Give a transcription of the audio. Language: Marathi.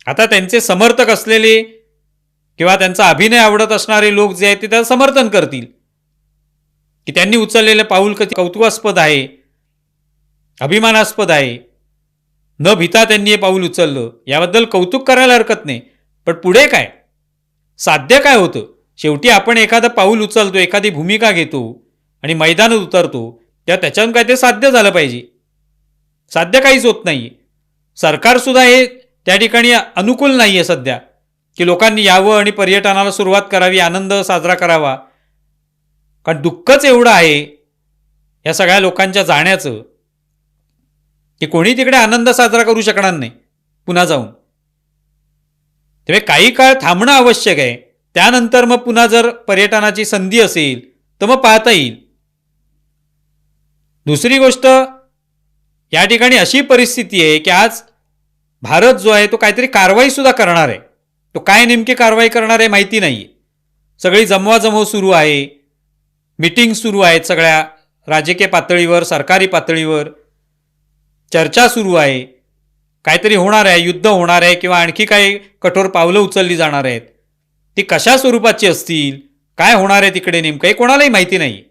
आता त्यांचे समर्थक असलेले किंवा त्यांचा अभिनय आवडत असणारे लोक जे आहेत ते त्याचं समर्थन करतील की त्यांनी उचललेलं पाऊल कौतुकास्पद आहे, अभिमानास्पद आहे, न भिता त्यांनी हे पाऊल उचललं, याबद्दल कौतुक करायला हरकत नाही. पण पुढे काय, साध्य काय होतं? शेवटी आपण एखादं पाऊल उचलतो, एखादी भूमिका घेतो आणि मैदानात उतरतो, त्याच्यातून काय ते साध्य झालं पाहिजे. साध्य काहीच होत नाही. सरकारसुद्धा हे त्या ठिकाणी अनुकूल नाही आहे सध्या की लोकांनी यावं आणि पर्यटनाला सुरुवात करावी, आनंद साजरा करावा. कारण दुःखच एवढं आहे या सगळ्या लोकांच्या जाण्याचं की कोणी तिकडे आनंद साजरा करू शकणार नाही पुन्हा जाऊन. तेव्हा काही काळ थांबणं आवश्यक आहे. त्यानंतर मग पुन्हा जर पर्यटनाची संधी असेल तर मग पाहता येईल. दुसरी गोष्ट, या ठिकाणी अशी परिस्थिती आहे की आज भारत जो आहे तो काहीतरी कारवाई सुद्धा करणार आहे. तो काय नेमकी कारवाई करणार आहे माहिती नाही. सगळी जमवाजमव सुरू आहे, मीटिंग सुरू आहेत, सगळ्या राजकीय पातळीवर, सरकारी पातळीवर चर्चा सुरू आहे. काहीतरी होणार आहे, युद्ध होणार आहे किंवा आणखी काही कठोर पावलं उचलली जाणार आहेत. ती कशा स्वरूपाची असतील, काय होणार आहे तिकडे नेमकं, हे कोणालाही माहिती नाही.